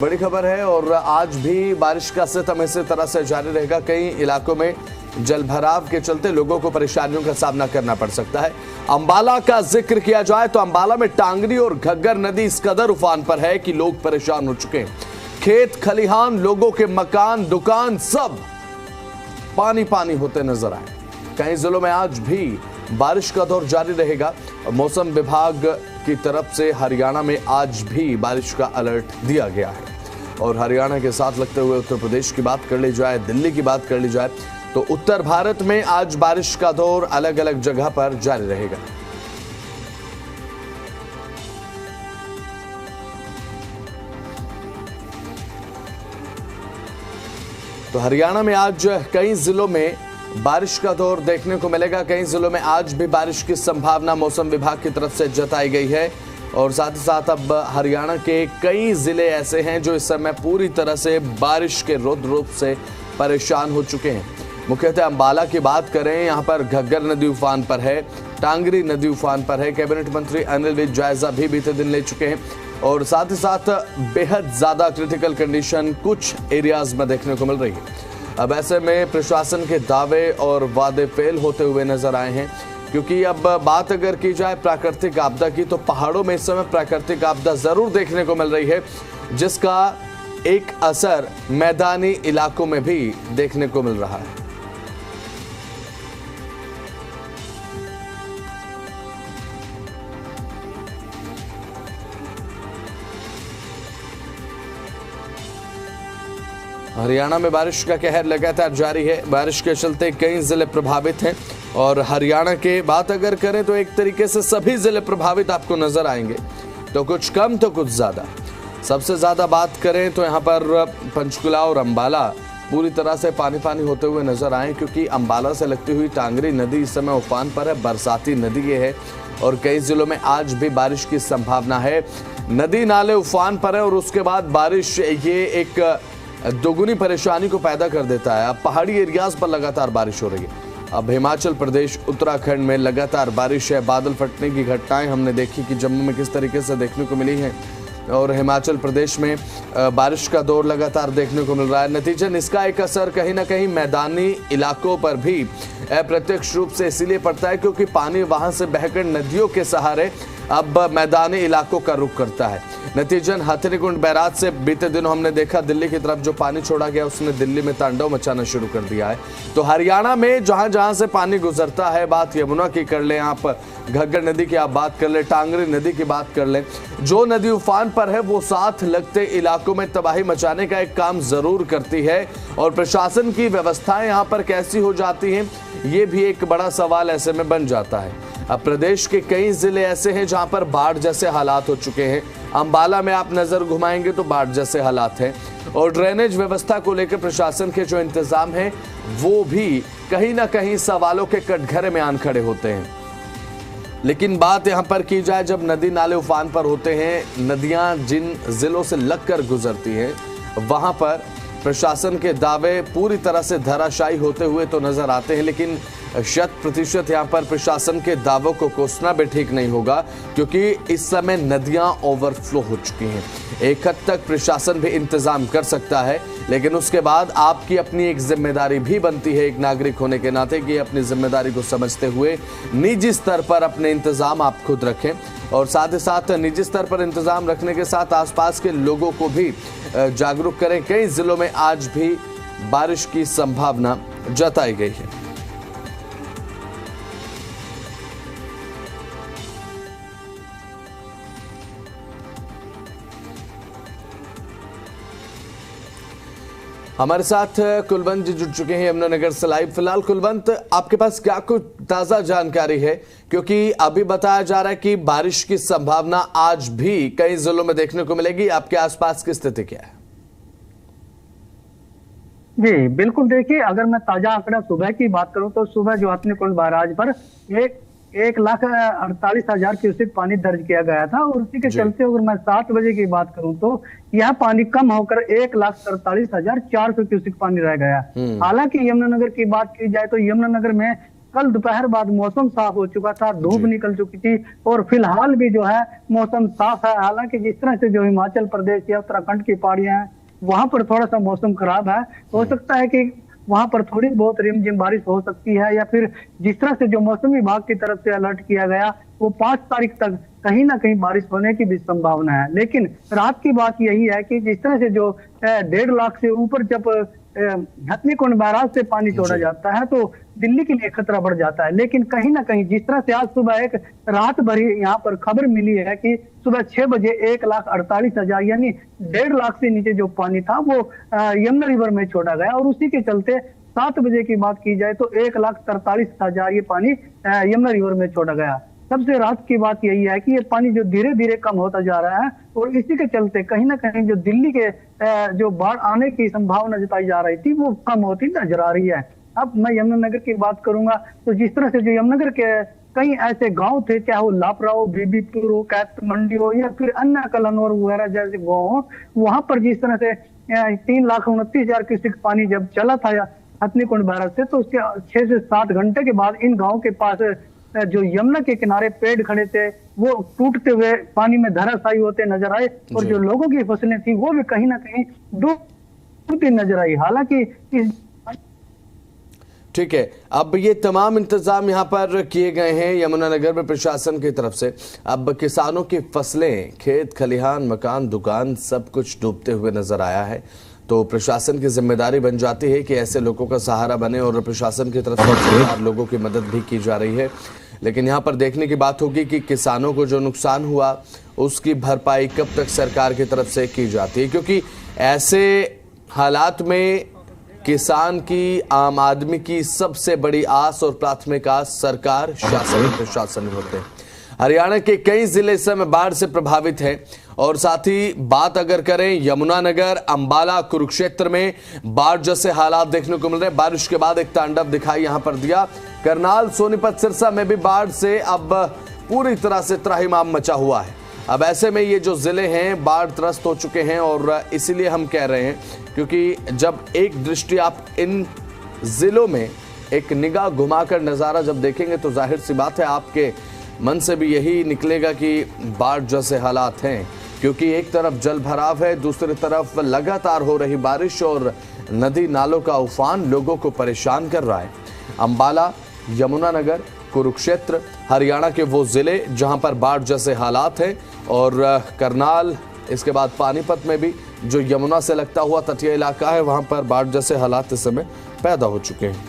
बड़ी खबर है और आज भी बारिश का सितम इसी तरह से जारी रहेगा। कई इलाकों में जलभराव के चलते लोगों को परेशानियों का सामना करना पड़ सकता है। अंबाला का जिक्र किया जाए तो अंबाला में टांगरी और घग्गर नदी इस कदर उफान पर है कि लोग परेशान हो चुके हैं। खेत खलिहान, लोगों के मकान, दुकान सब पानी पानी होते नजर आए। कई जिलों में आज भी बारिश का दौर जारी रहेगा। मौसम विभाग की तरफ से हरियाणा में आज भी बारिश का अलर्ट दिया गया है। और हरियाणा के साथ लगते हुए उत्तर प्रदेश की बात कर ली जाए, दिल्ली की बात कर ली जाए तो उत्तर भारत में आज बारिश का दौर अलग अलग जगह पर जारी रहेगा। तो हरियाणा में आज कई जिलों में बारिश का दौर देखने को मिलेगा। कई जिलों में आज भी बारिश की संभावना मौसम विभाग की तरफ से जताई गई है। और साथ ही साथ अब हरियाणा के कई जिले ऐसे हैं जो इस समय पूरी तरह से बारिश के रौद्र रूप से परेशान हो चुके हैं। मुख्यतः अंबाला की बात करें, यहां पर घग्गर नदी उफान पर है, टांगरी नदी उफान पर है। कैबिनेट मंत्री अनिल विज जायजा भी बीते दिन ले चुके हैं। और साथ ही साथ बेहद ज्यादा क्रिटिकल कंडीशन कुछ एरियाज में देखने को मिल रही है। अब ऐसे में प्रशासन के दावे और वादे फेल होते हुए नजर आए हैं, क्योंकि अब बात अगर की जाए प्राकृतिक आपदा की तो पहाड़ों में इस समय प्राकृतिक आपदा जरूर देखने को मिल रही है, जिसका एक असर मैदानी इलाकों में भी देखने को मिल रहा है। हरियाणा में बारिश का कहर लगातार जारी है। बारिश के चलते कई जिले प्रभावित हैं और हरियाणा के बात अगर करें तो एक तरीके से सभी जिले प्रभावित आपको नजर आएंगे, तो कुछ कम तो कुछ ज्यादा। सबसे ज्यादा बात करें तो यहाँ पर पंचकुला और अंबाला पूरी तरह से पानी पानी होते हुए नजर आए, क्योंकि अंबाला से लगती हुई टांगरी नदी इस समय उफान पर है। बरसाती नदी ये है और कई जिलों में आज भी बारिश की संभावना है। नदी नाले उफान पर है और उसके बाद बारिश ये एक दोगुनी परेशानी को पैदा कर देता है। अब पहाड़ी एरियाज पर लगातार बारिश हो रही है। अब हिमाचल प्रदेश, उत्तराखंड में लगातार बारिश है। बादल फटने की घटनाएं हमने देखी कि जम्मू में किस तरीके से देखने को मिली हैं और हिमाचल प्रदेश में बारिश का दौर लगातार देखने को मिल रहा है। नतीजन इसका एक असर कहीं ना कहीं मैदानी इलाकों पर भी अप्रत्यक्ष रूप से इसीलिए पड़ता है, क्योंकि पानी वहां से बहकर नदियों के सहारे अब मैदानी इलाकों का रुख करता है। नतीजन हथनीकुंड बैराज से बीते दिनों हमने देखा दिल्ली की तरफ जो पानी छोड़ा गया उसने दिल्ली में तांडव मचाना शुरू कर दिया है। तो हरियाणा में जहां जहां से पानी गुजरता है, बात यमुना की कर लें आप, घग्गर नदी की आप बात कर लें, टांगरी नदी की बात कर लें, जो नदी उफान पर है वो साथ लगते इलाकों में तबाही मचाने का एक काम जरूर करती है। और प्रशासन की व्यवस्थाएं यहां पर कैसी हो जाती हैं, ये भी एक बड़ा सवाल ऐसे में बन जाता है। अब प्रदेश के कई जिले ऐसे हैं जहां पर बाढ़ जैसे हालात हो चुके हैं। अंबाला में आप नजर घुमाएंगे तो बाढ़ जैसे हालात हैं। और ड्रेनेज व्यवस्था को लेकर प्रशासन के जो इंतजाम हैं वो भी कहीं ना कहीं सवालों के कटघरे में आन खड़े होते हैं। लेकिन बात यहां पर की जाए, जब नदी नाले उफान पर होते हैं, नदियां जिन जिलों से लगकर गुजरती हैं वहां पर प्रशासन के दावे पूरी तरह से धराशायी होते हुए तो नजर आते हैं। लेकिन 100% यहाँ पर प्रशासन के दावों को कोसना भी ठीक नहीं होगा, क्योंकि इस समय नदियां ओवरफ्लो हो चुकी हैं। एक हद तक प्रशासन भी इंतजाम कर सकता है, लेकिन उसके बाद आपकी अपनी एक जिम्मेदारी भी बनती है एक नागरिक होने के नाते कि अपनी जिम्मेदारी को समझते हुए निजी स्तर पर अपने इंतजाम आप खुद रखें। और साथ ही साथ निजी स्तर पर इंतजाम रखने के साथ आसपास के लोगों को भी जागरूक करें। कई जिलों में आज भी बारिश की संभावना जताई गई है। हमारे साथ कुलवंत जी जुड़ चुके हैं यमुनानगर से लाइव। फिलहाल कुलवंत, आपके पास क्या कुछ ताजा जानकारी है, क्योंकि अभी बताया जा रहा है कि बारिश की संभावना आज भी कई जिलों में देखने को मिलेगी। आपके आसपास की स्थिति क्या है? जी बिल्कुल, देखिए अगर मैं ताजा आंकड़ा सुबह की बात करूं तो सुबह जो हथनीकुंड बैराज पर 1,48,000 क्यूसेक पानी दर्ज किया गया था। और उसी के चलते अगर मैं 7 बजे की बात करूं तो यह पानी कम होकर 1,43,400 क्यूसेक पानी रह गया। हालांकि यमुनानगर की बात की जाए तो यमुनानगर में कल दोपहर बाद मौसम साफ हो चुका था, धूप निकल चुकी थी और फिलहाल भी जो है मौसम साफ है। हालांकि जिस तरह से जो हिमाचल प्रदेश या उत्तराखंड की पहाड़ियां हैं वहां पर थोड़ा सा मौसम खराब है। हो सकता है कि वहां पर थोड़ी बहुत रिमझिम बारिश हो सकती है, या फिर जिस तरह से जो मौसम विभाग की तरफ से अलर्ट किया गया वो 5 तारीख तक कहीं ना कहीं बारिश होने की भी संभावना है। लेकिन रात की बात यही है कि जिस तरह से जो 1.5 लाख से ऊपर जब हथनीकुंड बैराज से पानी छोड़ा जाता है तो दिल्ली के लिए खतरा बढ़ जाता है। लेकिन कहीं ना कहीं जिस तरह से आज सुबह एक रात भरी यहाँ पर खबर मिली है कि सुबह 6 बजे 1,48,000 यानी 1.5 लाख से नीचे जो पानी था वो यमुना रिवर में छोड़ा गया, और उसी के चलते 7 बजे की बात की जाए तो 1,43,000 ये पानी यमुना रिवर में छोड़ा गया। सबसे राहत की बात यही है कि ये पानी जो धीरे धीरे कम होता जा रहा है, और इसी के चलते कहीं ना कहीं जो दिल्ली के जो बाढ़ आने की संभावना जताई जा रही थी वो कम होती नजर आ रही है। अब मैं यमुनानगर की बात करूंगा तो जिस तरह से जो यमुनानगर के कई ऐसे गांव थे, चाहे वो लापरा हो, बीबीपुर हो, कैथ मंडी हो या फिर अन्य कलनौर वगैरह जैसे गाँव हो, वहां पर जिस तरह से 3,29,000 क्यूसेक पानी जब चला था हथनीकुंड बैराज से, तो उसके 6 से 7 घंटे के बाद इन गाँव के पास जो यमुना के किनारे पेड़ खड़े थे वो टूटते हुए पानी में धराशायी होते नजर आए, और जो लोगों की फसलें थी वो भी कहीं ना कहीं डूबती नजर आई। हालांकि ठीक है, अब ये तमाम इंतजाम यहाँ पर किए गए हैं यमुनानगर में प्रशासन की तरफ से। अब किसानों की फसलें, खेत खलिहान, मकान, दुकान सब कुछ डूबते हुए नजर आया है, तो प्रशासन की जिम्मेदारी बन जाती है कि ऐसे लोगों का सहारा बने, और प्रशासन की तरफ से लोगों की मदद भी की जा रही है। लेकिन यहाँ पर देखने की बात होगी कि किसानों को जो नुकसान हुआ उसकी भरपाई कब तक सरकार की तरफ से की जाती है, क्योंकि ऐसे हालात में किसान की, आम आदमी की सबसे बड़ी आस और प्राथमिक आस सरकार, शासन, प्रशासन होते हैं। हरियाणा के कई जिले इस समय बाढ़ से प्रभावित हैं, और साथ ही बात अगर करें यमुनानगर, अंबाला, कुरुक्षेत्र में बाढ़ जैसे हालात देखने को मिल रहे हैं। बारिश के बाद एक तांडव दिखाई यहां पर दिया। करनाल, सोनीपत, सिरसा में भी बाढ़ से अब पूरी तरह से त्राहिमाम मचा हुआ है। अब ऐसे में ये जो जिले हैं बाढ़ त्रस्त हो चुके हैं, और इसीलिए हम कह रहे हैं क्योंकि जब एक दृष्टि आप इन जिलों में एक निगाह घुमाकर नज़ारा जब देखेंगे तो जाहिर सी बात है आपके मन से भी यही निकलेगा कि बाढ़ जैसे हालात हैं, क्योंकि एक तरफ जल भराव है, दूसरी तरफ लगातार हो रही बारिश और नदी नालों का उफान लोगों को परेशान कर रहा है। अंबाला, यमुनानगर, कुरुक्षेत्र हरियाणा के वो जिले जहां पर बाढ़ जैसे हालात हैं, और करनाल, इसके बाद पानीपत में भी जो यमुना से लगता हुआ तटीय इलाका है वहां पर बाढ़ जैसे हालात इस समय पैदा हो चुके हैं।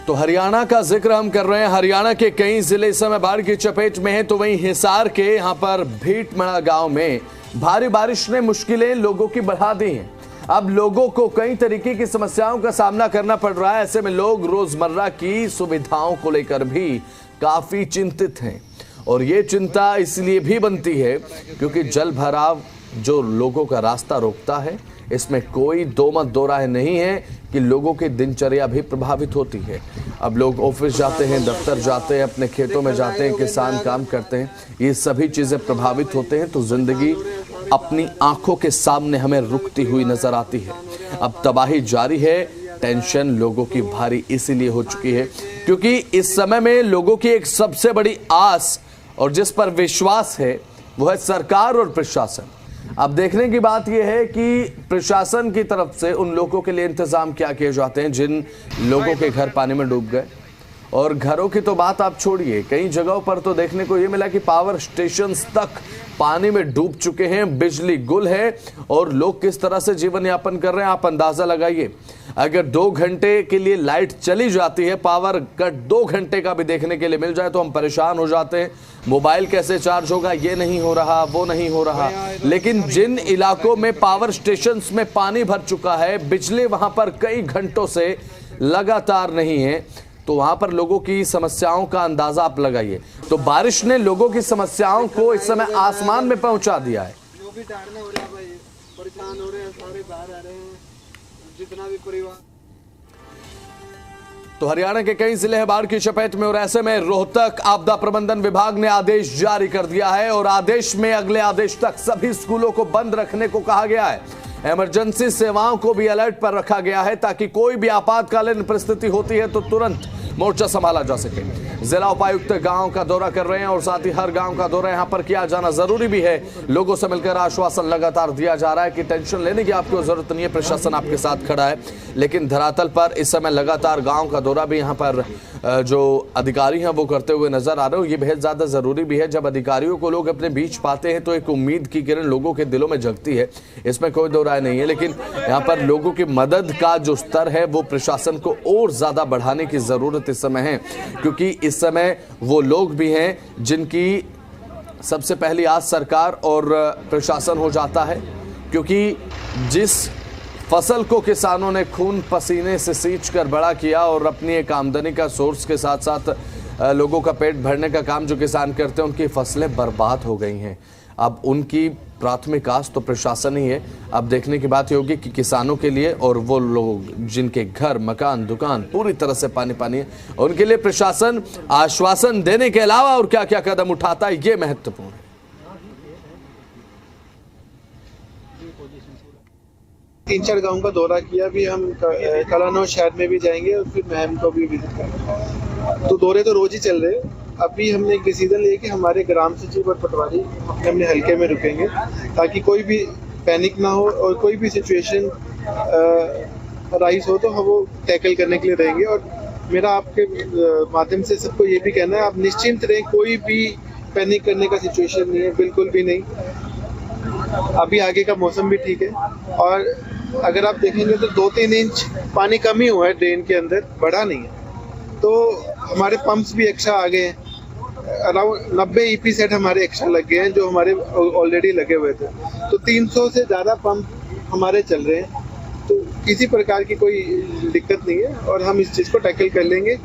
तो हरियाणा का जिक्र हम कर रहे हैं। हरियाणा के कई जिले इस समय बाढ़ की चपेट में हैं, तो वहीं हिसार के यहां पर भीटमड़ा गांव में भारी बारिश ने मुश्किलें लोगों की बढ़ा दी हैं। अब लोगों को कई तरीके की समस्याओं का सामना करना पड़ रहा है। ऐसे में लोग रोजमर्रा की सुविधाओं को लेकर भी काफी चिंतित हैं, और ये चिंता इसलिए भी बनती है क्योंकि जल भराव जो लोगों का रास्ता रोकता है, इसमें कोई दो मत दो राय नहीं है कि लोगों की दिनचर्या भी प्रभावित होती है। अब लोग ऑफिस जाते हैं, दफ्तर जाते हैं, अपने खेतों में जाते हैं, किसान काम करते हैं, ये सभी चीज़ें प्रभावित होते हैं, तो जिंदगी अपनी आंखों के सामने हमें रुकती हुई नजर आती है। अब तबाही जारी है, टेंशन लोगों की भारी इसीलिए हो चुकी है क्योंकि इस समय में लोगों की एक सबसे बड़ी आस और जिस पर विश्वास है वो है सरकार और प्रशासन। अब देखने की बात यह है कि प्रशासन की तरफ से उन लोगों के लिए इंतजाम क्या किए जाते हैं जिन लोगों के घर पानी में डूब गए। और घरों की तो बात आप छोड़िए, कई जगहों पर तो देखने को ये मिला कि पावर स्टेशंस तक पानी में डूब चुके हैं, बिजली गुल है और लोग किस तरह से जीवन यापन कर रहे हैं आप अंदाजा लगाइए। अगर 2 घंटे के लिए लाइट चली जाती है, पावर कट 2 घंटे का भी देखने के लिए मिल जाए तो हम परेशान हो जाते हैं। मोबाइल कैसे चार्ज होगा, ये नहीं हो रहा, वो नहीं हो रहा। लेकिन जिन इलाकों में पावर स्टेशंस में पानी भर चुका है, बिजली वहां पर कई घंटों से लगातार नहीं है, तो वहां पर लोगों की समस्याओं का अंदाजा आप लगाइए। तो बारिश ने लोगों की समस्याओं को इस समय आसमान में पहुंचा दिया है। जो भी ठहरने हो रहा है भाई, परेशान हो रहे हैं, सारे बाहर आ रहे हैं, जितना भी परिवार। तो हरियाणा के कई जिले हैं बाढ़ की चपेट में और ऐसे में रोहतक आपदा प्रबंधन विभाग ने आदेश जारी कर दिया है और आदेश में अगले आदेश तक सभी स्कूलों को बंद रखने को कहा गया है। इमरजेंसी सेवाओं को भी अलर्ट पर रखा गया है ताकि कोई भी आपातकालीन परिस्थिति होती है तो तुरंत मोर्चा संभाला जा सके। जिला उपायुक्त गांव का दौरा कर रहे हैं और साथ ही हर गांव का दौरा यहां पर किया जाना जरूरी भी है। लोगों से मिलकर आश्वासन लगातार दिया जा रहा है कि टेंशन लेने की आपको जरूरत नहीं है, प्रशासन आपके साथ खड़ा है। लेकिन धरातल पर इस समय लगातार गांव का दौरा भी यहां पर जो अधिकारी हैं वो करते हुए नजर आ रहे हो। ये बेहद ज्यादा जरूरी भी है। जब अधिकारियों को लोग अपने बीच पाते हैं तो एक उम्मीद की किरण लोगों के दिलों में जगती है, इसमें कोई दो राय नहीं है। लेकिन यहाँ पर लोगों की मदद का जो स्तर है वो प्रशासन को और ज्यादा बढ़ाने की जरूरत इस समय है, क्योंकि इस समय वो लोग भी हैं जिनकी सबसे पहली आस सरकार और प्रशासन हो जाता है। क्योंकि जिस फसल को किसानों ने खून पसीने से सींच कर बड़ा किया और अपनी एक आमदनी का सोर्स के साथ साथ लोगों का पेट भरने का काम जो किसान करते हैं, उनकी फसलें बर्बाद हो गई हैं। अब उनकी प्राथमिक आस तो प्रशासन ही है। अब देखने की बात ये होगी कि किसानों के लिए और वो लोग जिनके घर मकान दुकान पूरी तरह से पानी पानी है, उनके लिए प्रशासन आश्वासन देने के अलावा और क्या क्या कदम उठाता है, ये महत्वपूर्ण है। 3-4 गांव का दौरा किया भी हम, कलानौर शहर में भी जाएंगे और फिर महम को भी विजिट करेंगे। तो दौरे तो रोज ही चल रहे हैं। अभी हमने एक डिसीजन लिया कि हमारे ग्राम सचिव और पटवारी अपने हल्के में रुकेंगे ताकि कोई भी पैनिक ना हो और कोई भी सिचुएशन राइज हो तो हम वो टैकल करने के लिए रहेंगे। और मेरा आपके माध्यम से सबको ये भी कहना है, आप निश्चिंत रहें, कोई भी पैनिक करने का सिचुएशन नहीं है, बिल्कुल भी नहीं। अभी आगे का मौसम भी ठीक है और अगर आप देखेंगे तो 2-3 इंच पानी कम ही हुआ है ड्रेन के अंदर, बढ़ा नहीं है। तो हमारे पंप्स भी एक्स्ट्रा आ गए हैं, अराउंड 90 ईपी सेट हमारे एक्स्ट्रा लग गए हैं जो हमारे ऑलरेडी लगे हुए थे। तो 300 से ज़्यादा पंप हमारे चल रहे हैं, तो किसी प्रकार की कोई दिक्कत नहीं है और हम इस चीज़ को टैकल कर लेंगे।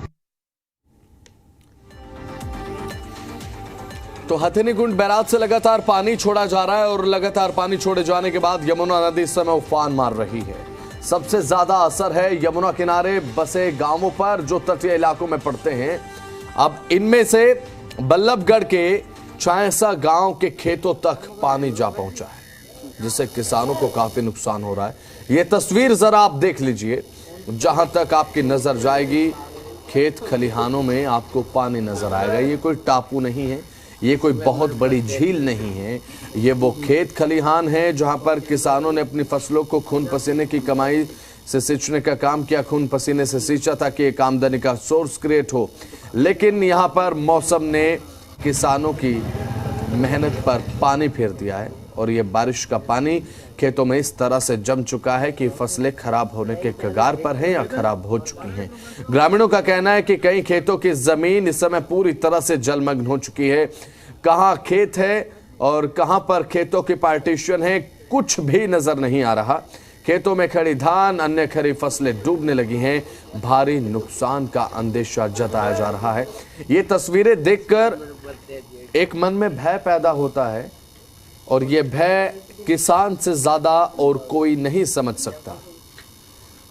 तो हथिनीकुंड बैराज से लगातार पानी छोड़ा जा रहा है और लगातार पानी छोड़े जाने के बाद यमुना नदी इस समय उफान मार रही है। सबसे ज्यादा असर है यमुना किनारे बसे गांवों पर जो तटीय इलाकों में पड़ते हैं। अब इनमें से बल्लभगढ़ के छायसा गांव के खेतों तक पानी जा पहुंचा है, जिससे किसानों को काफी नुकसान हो रहा है। यह तस्वीर जरा आप देख लीजिए, जहां तक आपकी नजर जाएगी खेत खलिहानों में आपको पानी नजर आएगा। ये कोई टापू नहीं है, ये कोई बहुत बड़ी झील नहीं है, ये वो खेत खलिहान है जहां पर किसानों ने अपनी फसलों को खून पसीने की कमाई से सींचने का काम किया, खून पसीने से सींचा ताकि एक आमदनी का सोर्स क्रिएट हो। लेकिन यहां पर मौसम ने किसानों की मेहनत पर पानी फेर दिया है और ये बारिश का पानी खेतों में इस तरह से जम चुका है कि फसलें खराब होने के कगार पर हैं या खराब हो चुकी हैं। ग्रामीणों का कहना है कि कई खेतों की जमीन इस समय पूरी तरह से जलमग्न हो चुकी है। कहां खेत है और कहां पर खेतों की पार्टीशन है, कुछ भी नजर नहीं आ रहा। खेतों में खड़ी धान अन्य खड़ी फसलें डूबने लगी हैं। भारी नुकसान का अंदेशा जताया जा रहा है। ये तस्वीरें देखकर एक मन में भय पैदा होता है और ये भय किसान से ज्यादा और कोई नहीं समझ सकता।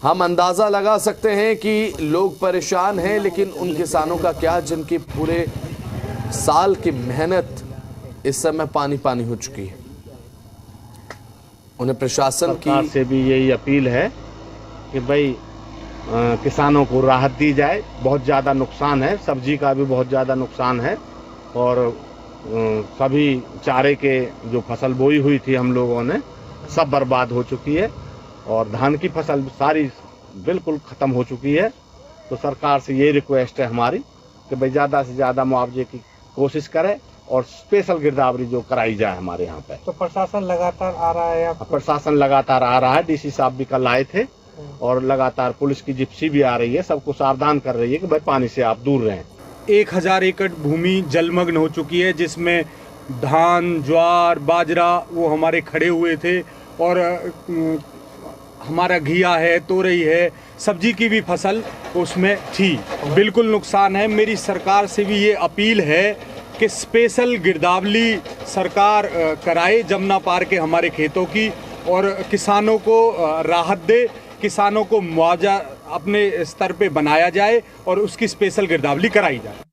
हम अंदाजा लगा सकते हैं कि लोग परेशान हैं, लेकिन उन किसानों का क्या जिनकी पूरे साल की मेहनत इस समय पानी पानी हो चुकी है। उन्हें प्रशासन की से भी यही अपील है कि भाई किसानों को राहत दी जाए। बहुत ज़्यादा नुकसान है, सब्जी का भी बहुत ज़्यादा नुकसान है और सभी चारे के जो फसल बोई हुई थी हम लोगों ने सब बर्बाद हो चुकी है और धान की फसल सारी बिल्कुल ख़त्म हो चुकी है। तो सरकार से ये रिक्वेस्ट है हमारी कि भाई ज़्यादा से ज़्यादा मुआवजे की कोशिश करें और स्पेशल गिरदावरी जो कराई जाए हमारे यहाँ पे। तो प्रशासन लगातार आ रहा है? प्रशासन लगातार आ रहा है, डीसी साहब भी कल आए थे और लगातार पुलिस की जिप्सी भी आ रही है, सबको सावधान कर रही है कि भाई पानी से आप दूर रहें। 1000 एकड़ भूमि जलमग्न हो चुकी है, जिसमें धान ज्वार बाजरा वो हमारे खड़े हुए थे और हमारा घिया है, तोरई है, सब्जी की भी फसल उसमें थी। बिल्कुल नुकसान है। मेरी सरकार से भी ये अपील है कि स्पेशल गिरदावरी सरकार कराए जमुना पार के हमारे खेतों की और किसानों को राहत दे, किसानों को मुआवजा अपने स्तर पे बनाया जाए और उसकी स्पेशल गिरदावरी कराई जाए।